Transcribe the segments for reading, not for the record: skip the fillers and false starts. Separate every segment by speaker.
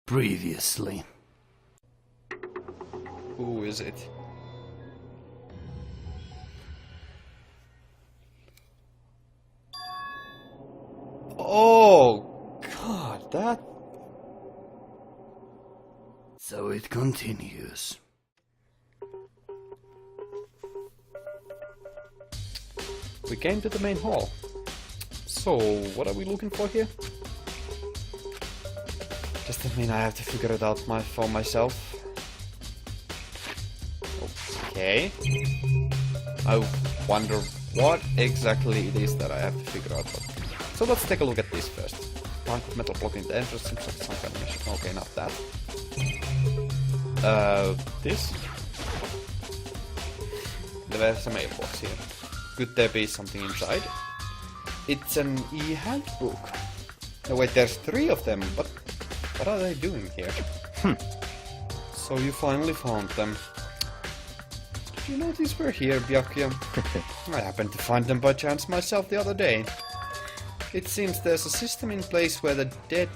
Speaker 1: Previously.
Speaker 2: Who is it? Oh, God, that...
Speaker 1: So it continues.
Speaker 2: We came to the main hall. So, what are we looking for here? Does that mean I have to figure it out for myself? Okay. I wonder what exactly it is that I have to figure out. So let's take a look at this first. Plank of metal blocking the entrance seems like some kind of mission. Okay, not that. This? There's a mailbox here. Could there be something inside? It's an e-handbook. No wait, there's 3 of them, but what are they doing here? So you finally found them. Did you know these were here, Byakuya? I happened to find them by chance myself the other day. It seems there's a system in place where the dead...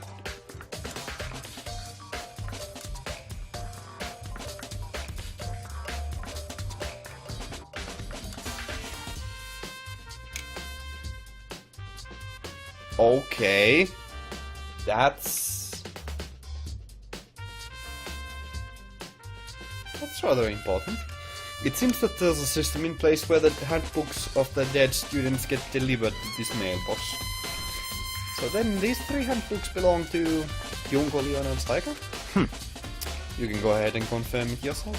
Speaker 2: Okay. That's rather important. It seems that there's a system in place where the handbooks of the dead students get delivered to this mailbox. So then these 3 handbooks belong to Junko, Leon and Saika? You can go ahead and confirm it yourself.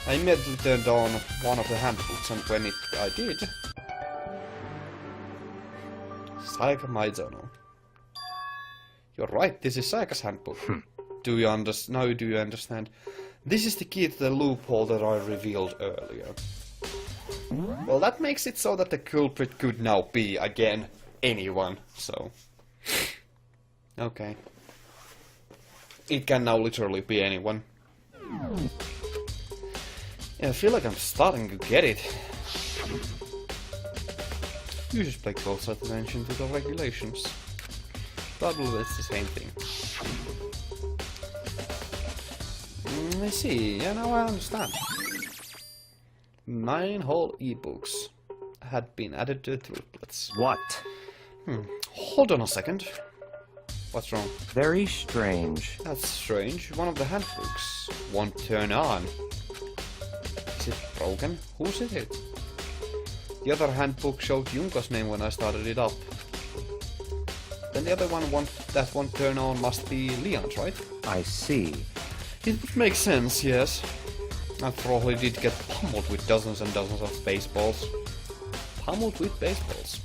Speaker 2: I immediately turned on one of the handbooks, and when I did... Saika Maizono. You're right, this is Saika's handbook. Do you understand? This is the key to the loophole that I revealed earlier. Well, that makes it so that the culprit could now be, again, anyone, so... Okay. It can now literally be anyone. Yeah, I feel like I'm starting to get it. You just pay closer attention to the regulations. Probably it's the same thing. I see, yeah, now I understand. 9 whole ebooks had been added to the triplet.
Speaker 3: What?
Speaker 2: Hold on a second. What's wrong?
Speaker 3: Very strange.
Speaker 2: That's strange. One of the handbooks won't turn on. Is it broken? Whose is it? The other handbook showed Junko's name when I started it up. Then the other one that won't turn on must be Leon's, right?
Speaker 3: I see.
Speaker 2: It would make sense, yes. After all, he did get pummeled with dozens and dozens of baseballs. Pummeled with baseballs.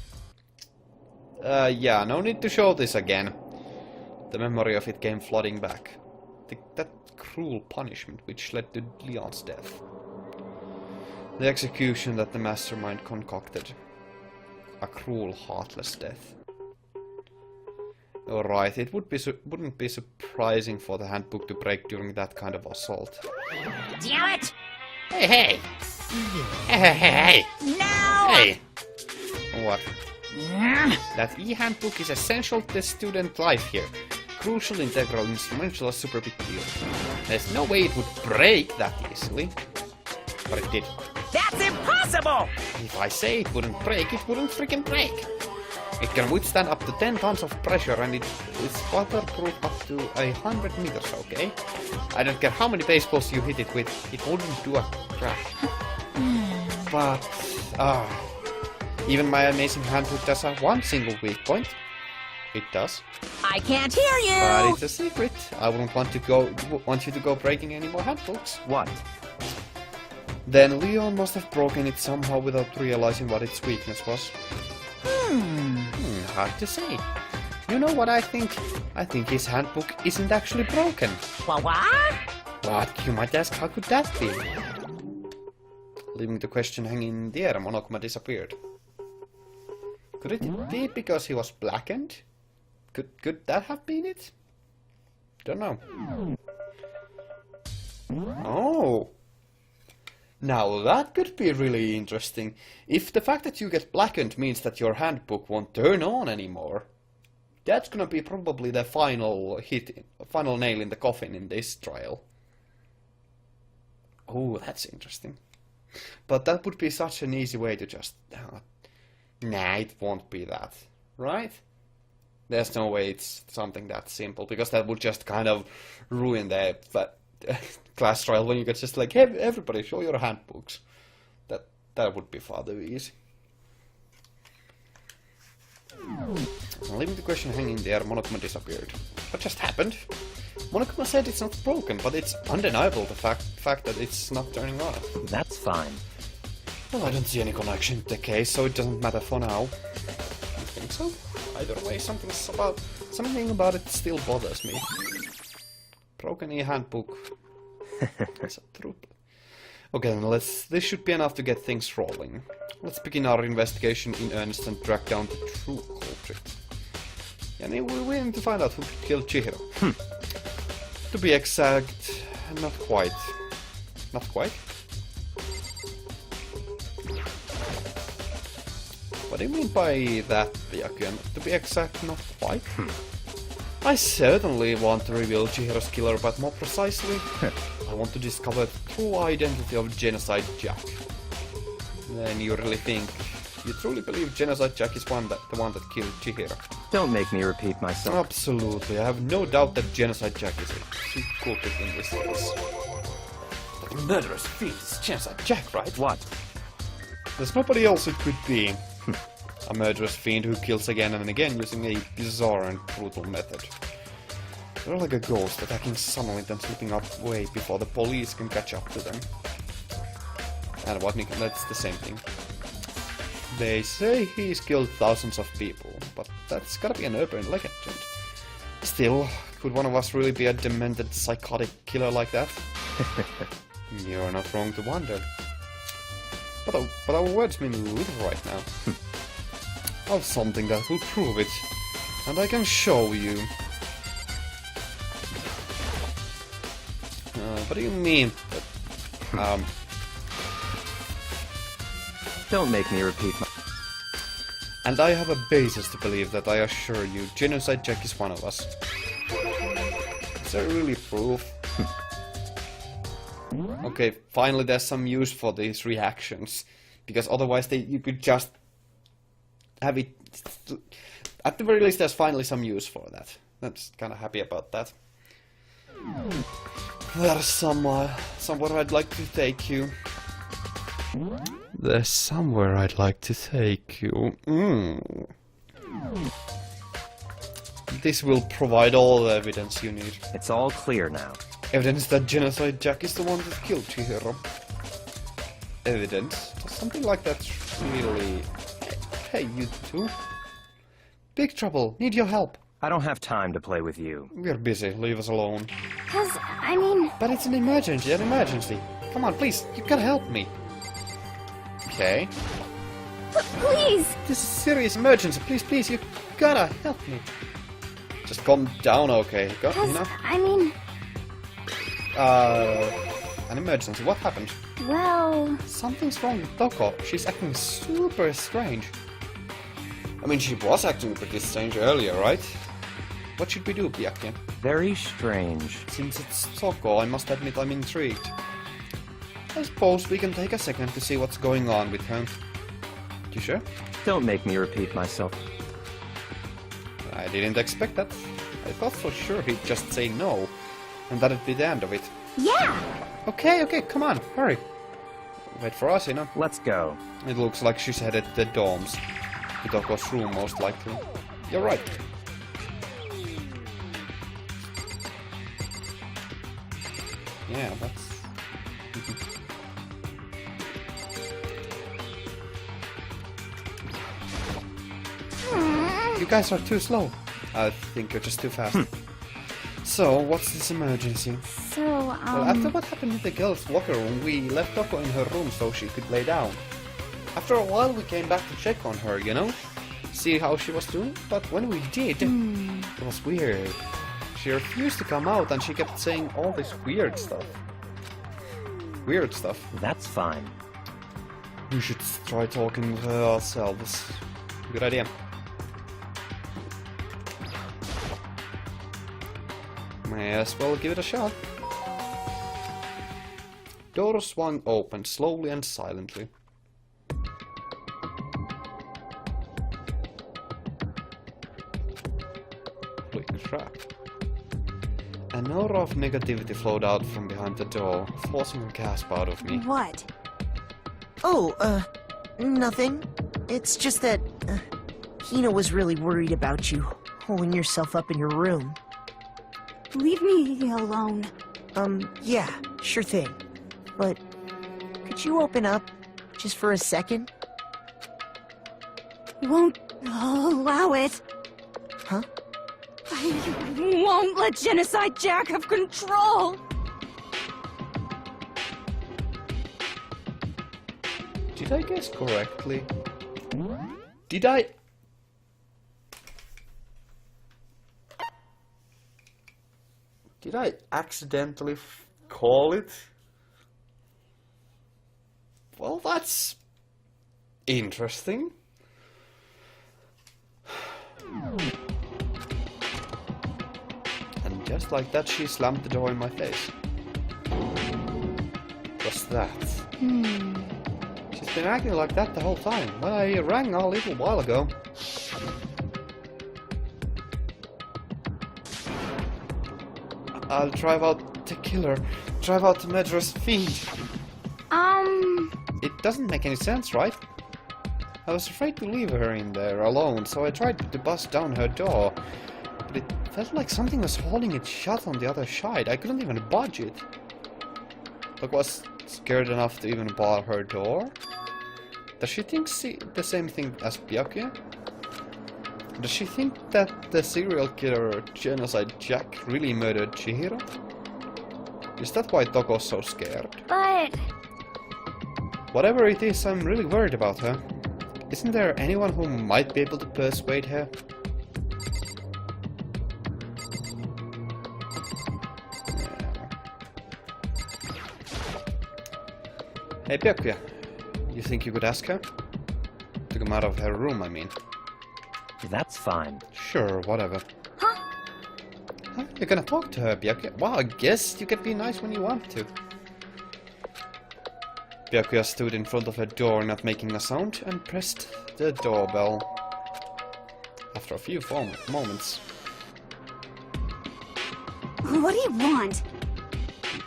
Speaker 2: Yeah, no need to show this again. The memory of it came flooding back. That cruel punishment which led to Leon's death. The execution that the mastermind concocted. A cruel, heartless death. Alright, it wouldn't be surprising for the handbook to break during that kind of assault.
Speaker 4: Damn it!
Speaker 2: Hey, hey! Hey!
Speaker 4: No!
Speaker 2: Hey! What? That e-handbook is essential to the student life here. Crucial, integral, instrumental, a super big deal. There's no way it would break that easily. But it did.
Speaker 4: That's impossible!
Speaker 2: If I say it wouldn't break, it wouldn't freaking break. It can withstand up to 10 tons of pressure and it is waterproof up to 100 meters, okay? I don't care how many baseballs you hit it with, it wouldn't do a crap. But, even my amazing handbook does have one single weak point. It does.
Speaker 4: I can't hear you!
Speaker 2: But it's a secret. I wouldn't want you to go breaking any more handbooks.
Speaker 3: What?
Speaker 2: Then Leon must have broken it somehow without realizing what its weakness was. Hard to say. You know what I think? I think his handbook isn't actually broken.
Speaker 4: What?
Speaker 2: What? You might ask, how could that be? Leaving the question hanging in the air, Monokuma disappeared. Could it be because he was blackened? Could that have been it? Don't know. Oh! Now that could be really interesting. If the fact that you get blackened means that your handbook won't turn on anymore, That's gonna be probably the final final nail in the coffin in this trial. Oh, that's interesting. But that would be such an easy way to just... nah, it won't be that. Right? There's no way it's something that simple, because that would just kind of ruin the class trial when you could just like, hey, everybody, show your handbooks. That would be far too easy. Leaving the question hanging there, Monokuma disappeared. What just happened? Monokuma said it's not broken, but it's undeniable the fact that it's not turning on.
Speaker 3: That's fine.
Speaker 2: Well, I don't see any connection to the case, so it doesn't matter for now. You think so? Either way, something about it still bothers me. Broken e-handbook. That's a troop. Okay, then this should be enough to get things rolling. Let's begin our investigation in earnest and track down the true culprit. Yeah, we need to find out who killed Chihiro. To be exact, not quite. Not quite? What do you mean by that, Byakuya? To be exact, not quite? I certainly want to reveal Chihiro's killer, but more precisely, I want to discover the true identity of Genocide Jack. Then you truly believe Genocide Jack is the one that killed Chihiro?
Speaker 3: Don't make me repeat myself.
Speaker 2: Absolutely, I have no doubt that Genocide Jack is a true culprit in this case. The murderous fiend is Genocide Jack, right?
Speaker 3: What?
Speaker 2: There's nobody else it could be. A murderous fiend who kills again and again using a bizarre and brutal method. They're like a ghost attacking suddenly then slipping away before the police can catch up to them. And what, Nick, that's the same thing. They say he's killed thousands of people, but that's gotta be an urban legend. Still, could one of us really be a demented, psychotic killer like that? You're not wrong to wonder. But our words mean little right now. I have something that will prove it, and I can show you. What do you mean?
Speaker 3: Don't make me repeat my...
Speaker 2: And I have a basis to believe that, I assure you, Genocide Jack is one of us. Is there really proof? Okay, finally there's some use for these reactions, because otherwise you could just have it... At the very least there's finally some use for that. I'm just kinda happy about that. There's somewhere I'd like to take you. There's somewhere I'd like to take you. This will provide all the evidence you need.
Speaker 3: It's all clear now.
Speaker 2: Evidence that Genocide Jack is the one that killed Chihiro. Evidence? Does something like that really... Hey, you two. Big trouble. Need your help.
Speaker 3: I don't have time to play with you.
Speaker 2: We're busy. Leave us alone.
Speaker 4: I mean...
Speaker 2: But it's an emergency. Come on, please. You gotta help me. Okay.
Speaker 4: Please!
Speaker 2: This is a serious emergency. Please, you gotta help me. Just calm down, okay? You know?
Speaker 4: I mean...
Speaker 2: An emergency. What happened?
Speaker 4: Well...
Speaker 2: Something's wrong with Toko. She's acting super strange. I mean, she was acting pretty strange earlier, right? What should we do, Byakuya?
Speaker 3: Very strange.
Speaker 2: Since it's Toko, I must admit I'm intrigued. I suppose we can take a second to see what's going on with her. You sure?
Speaker 3: Don't make me repeat myself.
Speaker 2: I didn't expect that. I thought for sure he'd just say no, and that'd be the end of it.
Speaker 4: Yeah!
Speaker 2: Okay, come on, hurry. Wait for us, you know.
Speaker 3: Let's go.
Speaker 2: It looks like she's headed to the dorms. To Toko's room, most likely. You're right. Yeah, that's... You guys are too slow. I think you're just too fast. So, what's this emergency?
Speaker 4: So,
Speaker 2: Well, after what happened in the girls' locker room, we left Toko in her room so she could lay down. After a while, we came back to check on her, you know? See how she was doing? But when we did, it was weird. She refused to come out and she kept saying all this weird stuff. Weird stuff.
Speaker 3: That's fine.
Speaker 2: We should try talking to her ourselves. Good idea. May as well give it a shot. Door swung open, slowly and silently. Flicking trap. An aura of negativity flowed out from behind the door, forcing a gasp out of me.
Speaker 5: What? Oh, nothing. It's just that, Hina was really worried about you, holding yourself up in your room.
Speaker 4: Leave me alone.
Speaker 5: Yeah, sure thing. But, could you open up, just for a second?
Speaker 4: Won't allow it.
Speaker 5: Huh?
Speaker 4: I won't let Genocide Jack have control.
Speaker 2: Did I guess correctly? Did I accidentally call it? Well, that's interesting. And just like that, she slammed the door in my face. What's that? She's been acting like that the whole time. When I rang a little while ago. I'll drive out the killer. Drive out the murderous fiend. It doesn't make any sense, right? I was afraid to leave her in there alone, so I tried to bust down her door. But it felt like something was holding it shut on the other side. I couldn't even budge it. I was scared enough to even bar her door. Does she think the same thing as Byakuya? Does she think that the serial killer Genocide Jack really murdered Chihiro? Is that why Toko's so scared?
Speaker 4: But...
Speaker 2: Whatever it is, I'm really worried about her. Isn't there anyone who might be able to persuade her? Hey Byakuya, you think you could ask her? To come out of her room, I mean.
Speaker 3: That's fine.
Speaker 2: Sure, whatever.
Speaker 4: Huh?
Speaker 2: Huh? You're gonna talk to her, Byakuya? Wow, I guess you can be nice when you want to. Byakuya stood in front of her door, not making a sound, and pressed the doorbell. After a few moments.
Speaker 4: What do you want?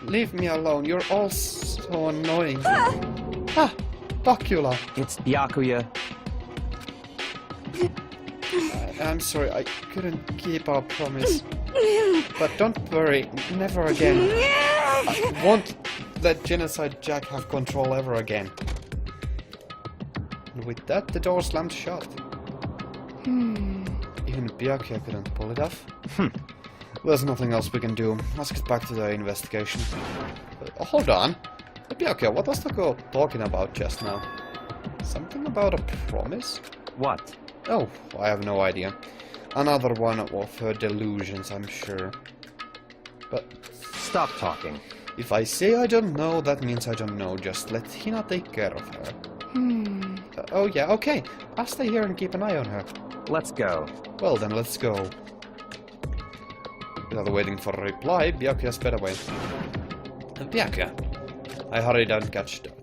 Speaker 2: Leave me alone, you're all so annoying. Ah! Bakula!
Speaker 3: It's Byakuya.
Speaker 2: I'm sorry, I couldn't keep our promise. But don't worry, never again. I won't let Genocide Jack have control ever again. And with that, the door slammed shut. Even Byakuya couldn't pull it off. There's nothing else we can do. Let's get back to the investigation. Hold on. Byakuya, what was Toko talking about just now? Something about a promise?
Speaker 3: What?
Speaker 2: Oh, I have no idea. Another one of her delusions, I'm sure. But
Speaker 3: Stop talking.
Speaker 2: if I say I don't know, that means I don't know. Just let Hina take care of her. Oh yeah, okay. I'll stay here and keep an eye on her.
Speaker 3: Let's go.
Speaker 2: Well then, let's go. Without waiting for a reply, Byakuya sped away. Byakuya. I hurried and catched up.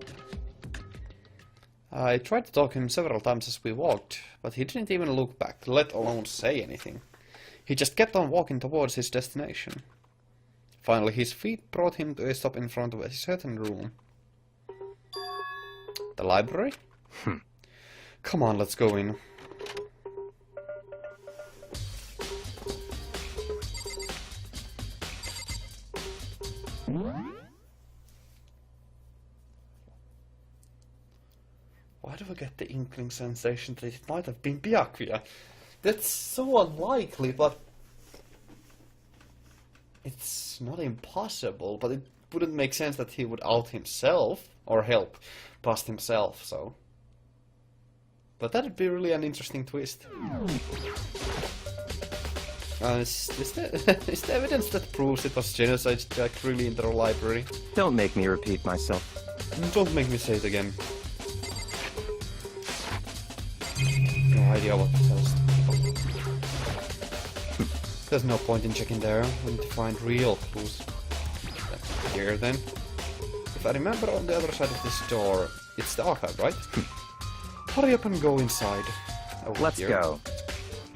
Speaker 2: I tried to talk to him several times as we walked, but he didn't even look back, let alone say anything. He just kept on walking towards his destination. Finally, his feet brought him to a stop in front of a certain room. The library? Come on, let's go in. Why do I get the inkling sensation that it might have been Byakuya? That's so unlikely, but... It's not impossible, but it wouldn't make sense that he would out himself, or help past himself, so... But that'd be really an interesting twist. Is the evidence that proves it was Genocide Jack really in the library?
Speaker 3: Don't make me repeat myself.
Speaker 2: Don't make me say it again. No idea what to tell people. There's no point in checking there. We need to find real clues. Here then. If I remember, on the other side of this door, it's the archive, right? Hurry up and go inside. Over
Speaker 3: Let's
Speaker 2: here.
Speaker 3: go.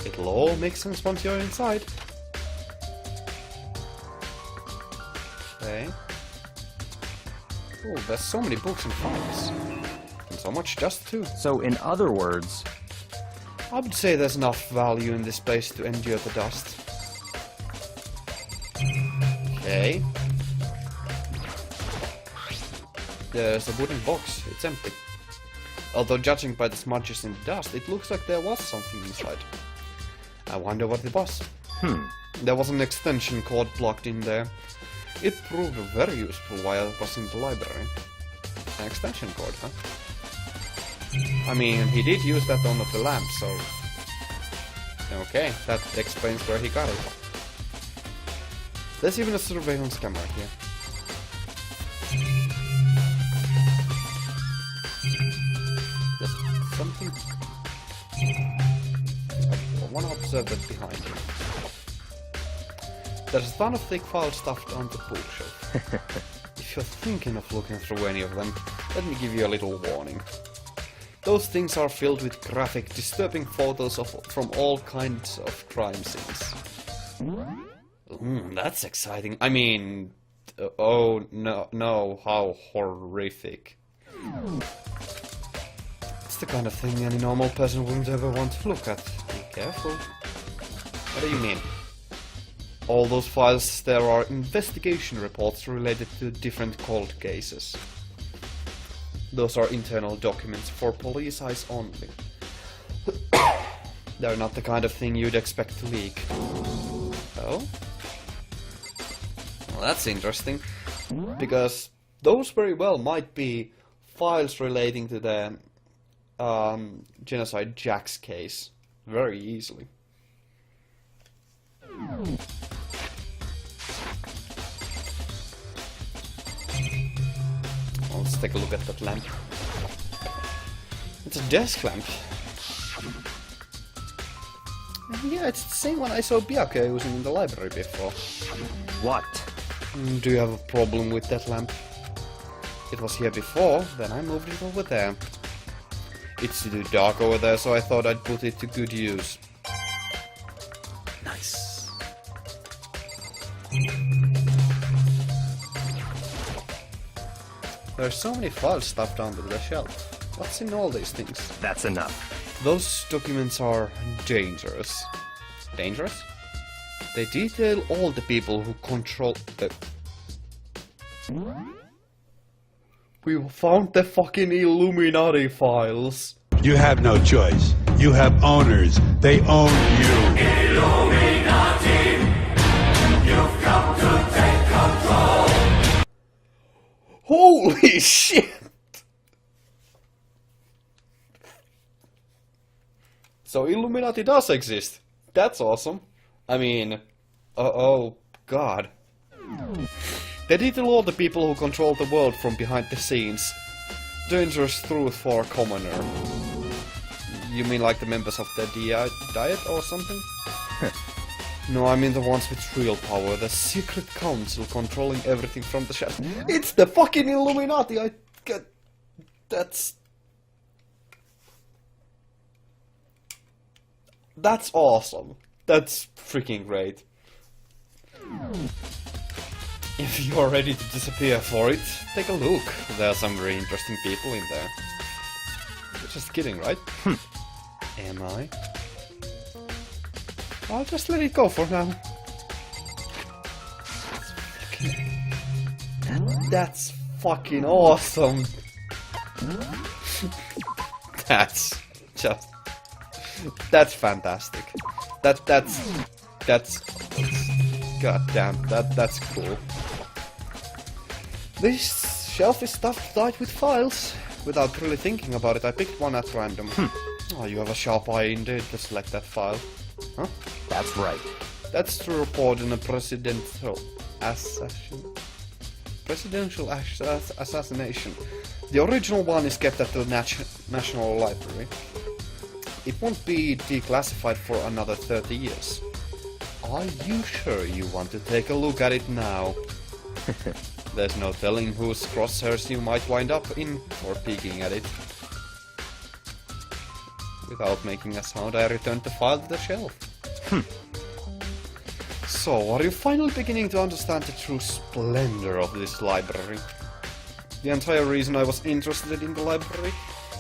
Speaker 2: It'll all make sense once you're inside. Okay. Oh, there's so many books and files. And so much dust too.
Speaker 3: So, in other words,
Speaker 2: I would say there's enough value in this place to endure the dust. Okay. There's a wooden box. It's empty. Although judging by the smudges in the dust, it looks like there was something inside. I wonder what it was. There was an extension cord plugged in there. It proved very useful while I was in the library. An extension cord, huh? I mean, he did use that on the lamp, so... Okay, that explains where he got it. There's even a surveillance camera here. There's something... I want to observe that behind him. There's a ton of thick files stuffed on the bookshelf. If you're thinking of looking through any of them, let me give you a little warning. Those things are filled with graphic, disturbing photos from all kinds of crime scenes. That's exciting. I mean... oh, no, how horrific. It's the kind of thing any normal person wouldn't ever want to look at. Be careful. What do you mean? All those files, there are investigation reports related to different cold cases. Those are internal documents for police eyes only. They're not the kind of thing you'd expect to leak. Oh? Well, that's interesting. Because those very well might be files relating to the Genocide Jack's case. Very easily. Let's take a look at that lamp. It's a desk lamp. Yeah, it's the same one I saw Byakuya using in the library before.
Speaker 3: what?
Speaker 2: Do you have a problem with that lamp? It was here before, then I moved it over there. It's too dark over there, so I thought I'd put it to good use. Nice. There's so many files stuffed under the shelf. What's in all these things?
Speaker 3: That's enough.
Speaker 2: Those documents are dangerous. Dangerous? They detail all the people who control the... We found the fucking Illuminati files.
Speaker 6: You have no choice. You have owners. They own you.
Speaker 1: Illuminati, you've come to take control.
Speaker 2: Holy shit! So Illuminati does exist. That's awesome. I mean, oh god. They detail all the people who control the world from behind the scenes. Dangerous truth for a commoner. You mean like the members of the Diet or something? No, I mean the ones with real power. The secret council controlling everything from the shadows. It's the fucking Illuminati! I get... That's awesome. That's freaking great. If you're ready to disappear for it, take a look. There are some very interesting people in there. You're just kidding, right? Am I? I'll just let it go for now. That's fucking awesome. That's fantastic. That's god damn, that's cool. This shelf is stuffed tight with files. Without really thinking about it, I picked one at random. Oh, you have a sharp eye indeed to select that file. Huh?
Speaker 3: That's right.
Speaker 2: That's to report in a presidential assassination. The original one is kept at the National Library. It won't be declassified for another 30 years. Are you sure you want to take a look at it now? There's no telling whose crosshairs you might wind up in or peeking at it. Without making a sound, I returned the file to the shelf. So, are you finally beginning to understand the true splendor of this library? The entire reason I was interested in the library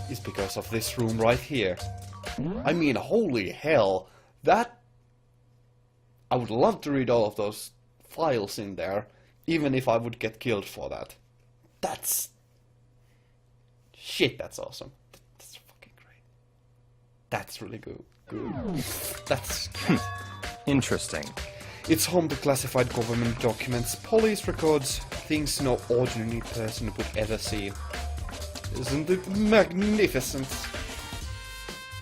Speaker 2: is because of this room right here. I mean, holy hell, that... I would love to read all of those files in there, even if I would get killed for that. That's... Shit, that's awesome. That's fucking great. That's really good. That's...
Speaker 3: Interesting.
Speaker 2: It's home to classified government documents, police records, things no ordinary person would ever see. Isn't it magnificent?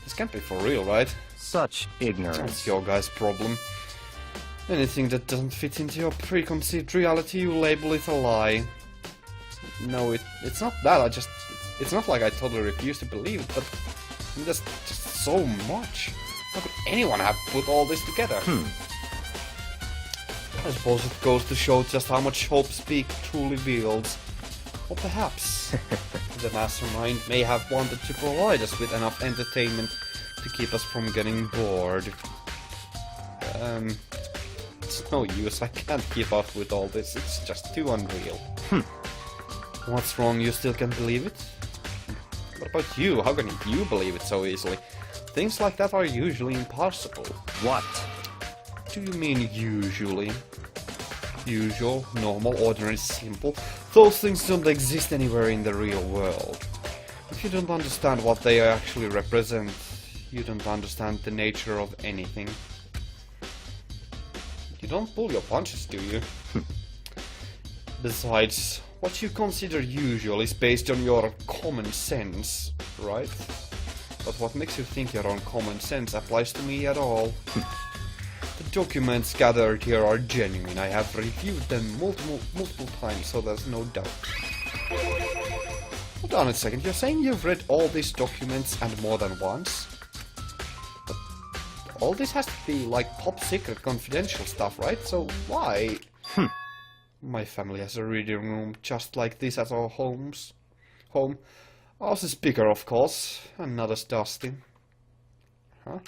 Speaker 2: This can't be for real, right?
Speaker 3: Such ignorance.
Speaker 2: That's your guys' problem. Anything that doesn't fit into your preconceived reality, you label it a lie. No, it's not that, it's not like I totally refuse to believe it, but there's just so much. How could anyone have put all this together? I suppose it goes to show just how much hope Speak truly wields. Or perhaps the mastermind may have wanted to provide us with enough entertainment to keep us from getting bored. It's no use, I can't keep up with all this, it's just too unreal. What's wrong, you still can't believe it? What about you? How can you believe it so easily? Things like that are usually impossible.
Speaker 3: What?
Speaker 2: Do you mean usually? Usual, normal, ordinary, simple. Those things don't exist anywhere in the real world. If you don't understand what they actually represent, you don't understand the nature of anything. You don't pull your punches, do you? Besides, what you consider usual is based on your common sense, right? But what makes you think your own common sense applies to me at all? The documents gathered here are genuine. I have reviewed them multiple times, so there's no doubt. Hold on a second, you're saying you've read all these documents and more than once? But all this has to be like top secret confidential stuff, right? So why? My family has a reading room just like this at our home. Ours is bigger, of course, and not as dusty. Huh?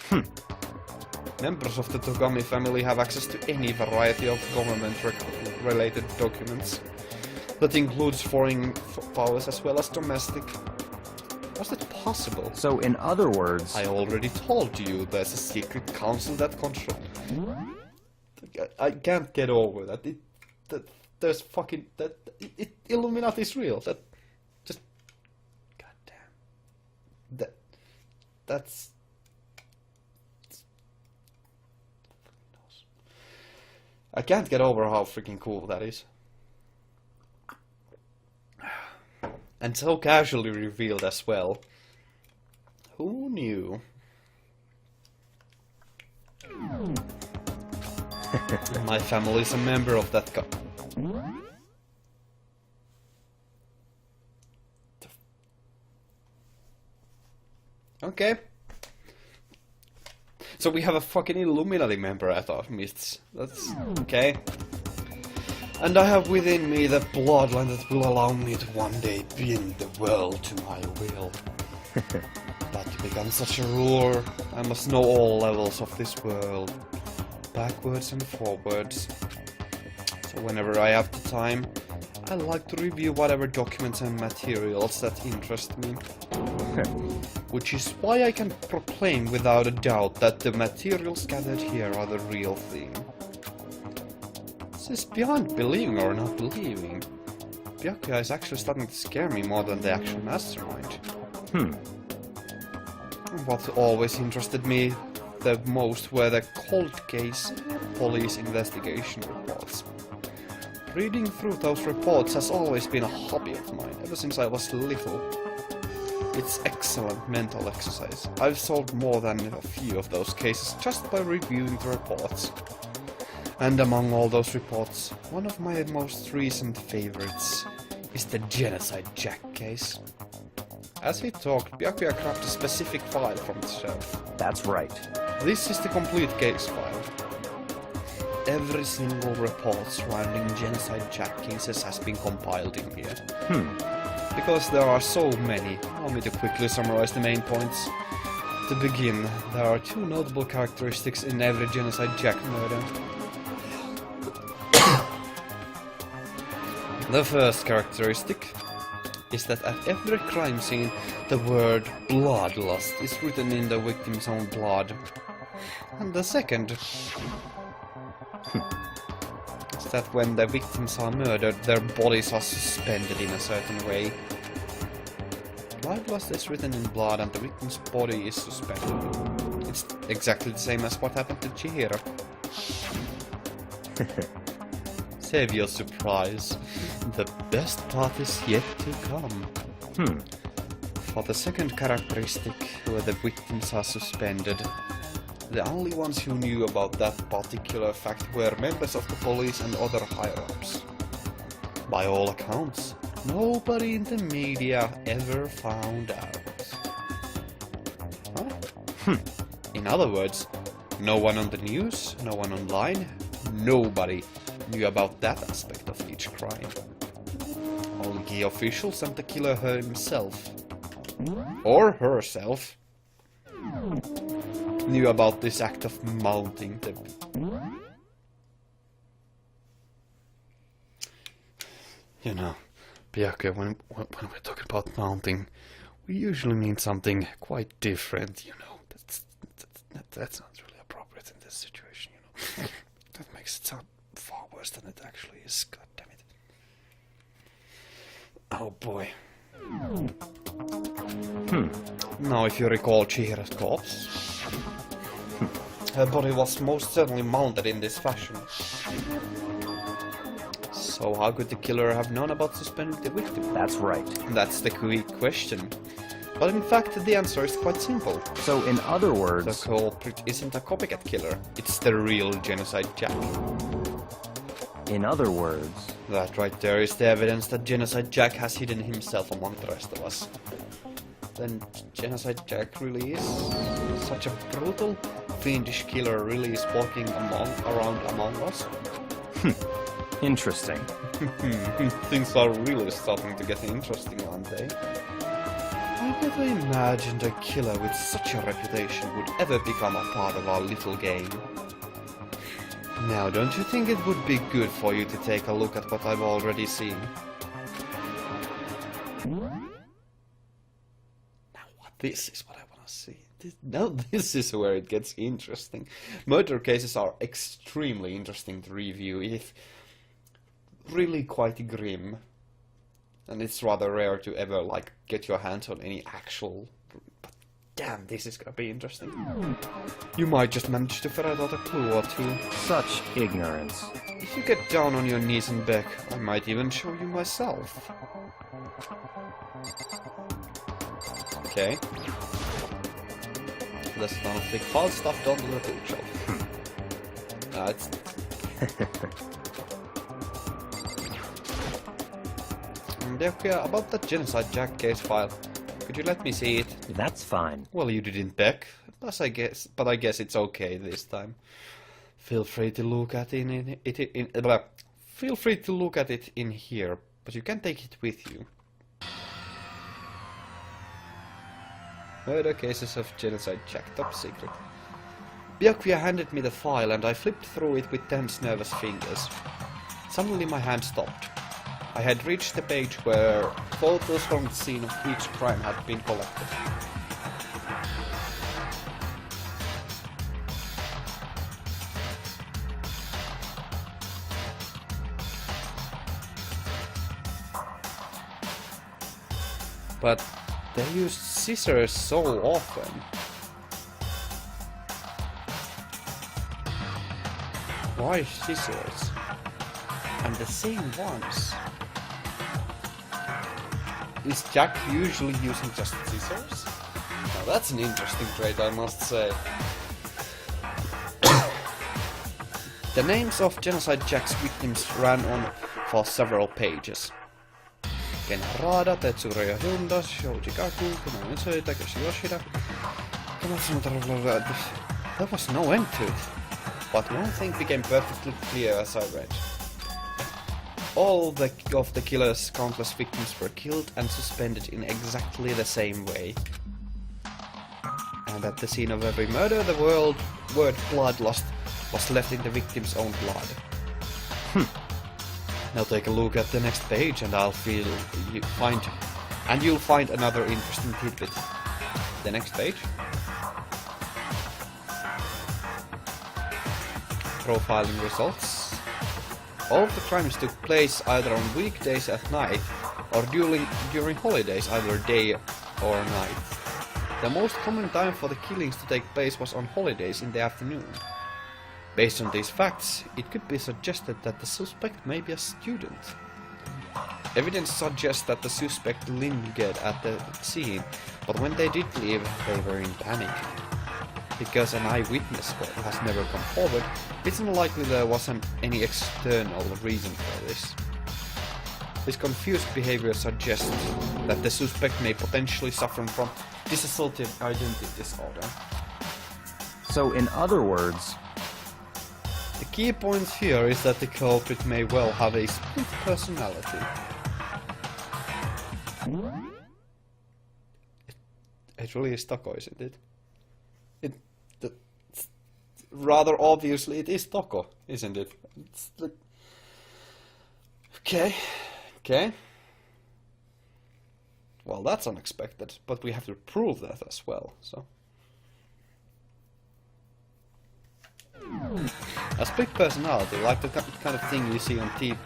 Speaker 2: Members of the Togami family have access to any variety of government-related documents. That includes foreign powers as well as domestic. How's that possible?
Speaker 3: So, in other words...
Speaker 2: I already told you there's a secret council that controls... I can't get over that. There's fucking... Illuminati's real. That... Just... Goddamn. That's... I can't get over how freaking cool that is. And so casually revealed as well. Who knew? My family is a member of that Okay. So we have a fucking Illuminati member at our midst. That's okay. And I have within me the bloodline that will allow me to one day bend the world to my will. But to become such a ruler, I must know all levels of this world. Backwards and forwards. So whenever I have the time, I like to review whatever documents and materials that interest me. Which is why I can proclaim without a doubt that the materials gathered here are the real thing. This is beyond believing or not believing. Byakuya is actually starting to scare me more than the actual mastermind. What always interested me the most were the cold case police investigation reports. Reading through those reports has always been a hobby of mine, ever since I was little. It's excellent mental exercise. I've solved more than a few of those cases just by reviewing the reports. And among all those reports, one of my most recent favorites is the Genocide Jack case. As we talked, Byakuya grabbed a specific file from the shelf.
Speaker 3: That's right.
Speaker 2: This is the complete case file. every single report surrounding Genocide Jack cases has been compiled in here. Because there are so many, allow me to quickly summarize the main points. To begin, there are two notable characteristics in every Genocide Jack murder. The first characteristic is that at every crime scene, the word bloodlust is written in the victim's own blood. And the second is that when the victims are murdered, their bodies are suspended in a certain way. Bloodlust is written in blood and the victim's body is suspended. It's exactly the same as what happened to Chihiro. Save your surprise. The best part is yet to come. For the second characteristic, where the victims are suspended, the only ones who knew about that particular fact were members of the police and other higher-ups. By all accounts, nobody in the media ever found out. Huh? In other words, no one on the news, no one online, nobody knew about that aspect of each crime. Only the officials and the killer himself, or herself, knew about this act of mounting the... You know, Byakuya, when we're talking about mounting, we usually mean something quite different, you know. That's not really appropriate in this situation, you know. That makes it sound far worse than it actually is, god damn it. Oh boy. Now if you recall Chihiro's corpse, her body was most certainly mounted in this fashion. So how could the killer have known about suspending the victim?
Speaker 3: That's right.
Speaker 2: That's the key question. But in fact, the answer is quite simple.
Speaker 3: So, in other
Speaker 2: The
Speaker 3: words,
Speaker 2: culprit isn't a copycat killer, it's the real Genocide Jack.
Speaker 3: in other words,
Speaker 2: That right there is the evidence that Genocide Jack has hidden himself among the rest of us. Then Genocide Jack really is such a brutal, fiendish killer, really is walking around among us?
Speaker 3: interesting.
Speaker 2: Things are really starting to get interesting, aren't they? I never imagined a killer with such a reputation would ever become a part of our little game. Now, don't you think it would be good for you to take a look at what I've already seen? Now what? This is what I want to see. Now this is where it gets interesting. Murder cases are extremely interesting to review, if really quite grim. And it's rather rare to ever, like, get your hands on any actual... But damn, this is gonna be interesting. You might just manage to ferret out a clue or two.
Speaker 3: Such ignorance.
Speaker 2: If you get down on your knees and beg, I might even show you myself. Okay. Let's not take file stuff down to the bookshelf. It's... Byakuya, about that Genocide Jack case file, could you let me see it?
Speaker 3: That's fine.
Speaker 2: Well, you didn't beg, but I guess it's okay this time. Feel free to look at Feel free to look at it in here, but you can take it with you. Murder cases of Genocide Jack, top secret. Byakuya handed me the file and I flipped through it with tense, nervous fingers. Suddenly my hand stopped. I had reached the page where photos from the scene of each crime had been collected. But they used scissors so often. Why scissors? And the same ones. Is Jack usually using just scissors? Now that's an interesting trait, I must say. The names of Genocide Jack's victims ran on for several pages. Ken Harada, Tetsuro Hyunda, Shoji Kaku, Konami Soi, Takeshi Yoshida. There was no end to it. but one thing became perfectly clear as I read. All of the killer's countless victims were killed and suspended in exactly the same way. And at the scene of every murder, the word bloodlust was left in the victim's own blood. Now take a look at the next page and you'll find another interesting tidbit. The next page. Profiling results. All of the crimes took place either on weekdays at night or during holidays, either day or night. The most common time for the killings to take place was on holidays in the afternoon. Based on these facts, it could be suggested that the suspect may be a student. Evidence suggests that the suspect lingered at the scene, but when they did leave, they were in panic. Because an eyewitness has never come forward, it's unlikely there wasn't any external reason for this. This confused behavior suggests that the suspect may potentially suffer from dissociative identity disorder.
Speaker 3: So, in other words,
Speaker 2: the key point here is that the culprit may well have a split personality. It really is Toko, isn't it? Rather obviously it is Toko, isn't it? It's like... Okay. Well, that's unexpected, but we have to prove that as well, so... A split personality, like the kind of thing you see on TV.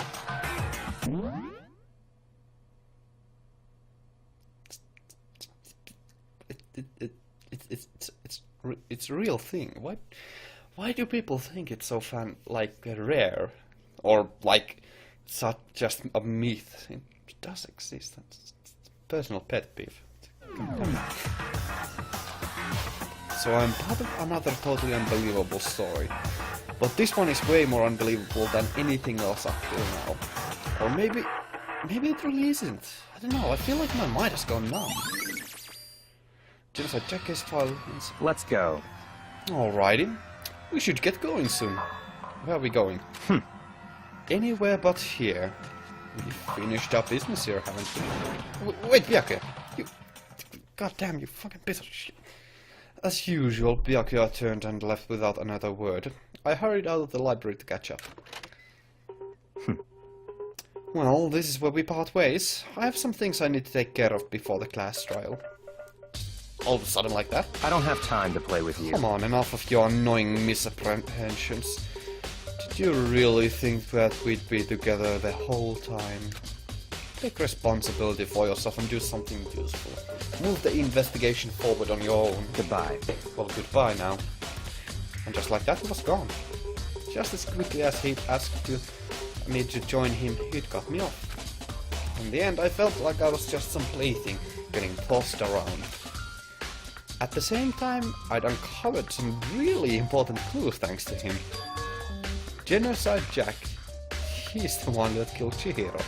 Speaker 2: It's a real thing. Why do people think it's so rare, or like such just a myth? It does exist. That's personal pet peeve. So I'm part of another totally unbelievable story, but this one is way more unbelievable than anything else up till now. Or maybe it really isn't. I don't know. I feel like my mind has gone numb. Genocide Jack is file.
Speaker 3: let's go.
Speaker 2: Alrighty. We should get going soon. Where are we going? Anywhere but here. We finished our business here, haven't we? Wait, Byakuya! You... Goddamn, you fucking piece of shit. As usual, Byakuya turned and left without another word. I hurried out of the library to catch up. Well, this is where we part ways. I have some things I need to take care of before the class trial. All of a sudden like that?
Speaker 3: I don't have time to play with you.
Speaker 2: Come on, enough of your annoying misapprehensions. Did you really think that we'd be together the whole time? Take responsibility for yourself and do something useful. Move the investigation forward on your own.
Speaker 3: Goodbye.
Speaker 2: Well, goodbye now. And just like that, he was gone. Just as quickly as he'd asked me to join him, he'd cut me off. In the end, I felt like I was just some plaything, getting tossed around. At the same time, I'd uncovered some really important clues thanks to him. Genocide Jack, he's the one that killed Chihiro.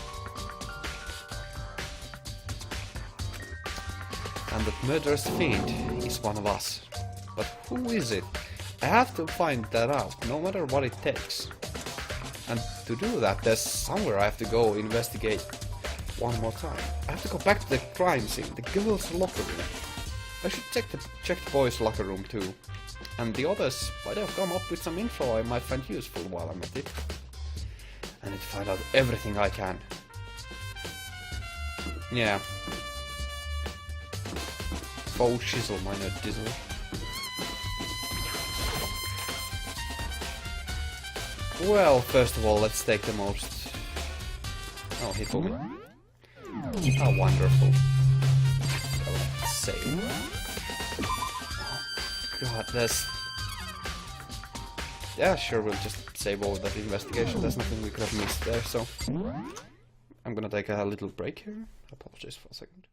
Speaker 2: And that murderous fiend is one of us. But who is it? I have to find that out, no matter what it takes. And to do that, there's somewhere I have to go investigate one more time. I have to go back to the crime scene, the girls' locker room. I should check the boys' locker room too. And the others might have come up with some info I might find useful while I'm at it. I need to find out everything I can. Yeah. Oh shizzle, my nerd dizzle. Well, first of all, let's take the most... Oh, he told me. How wonderful. Let's save. God, there's... Yeah, sure, we'll just save over that investigation. There's nothing we could have missed there, so... I'm gonna take a little break here. Apologies for a second.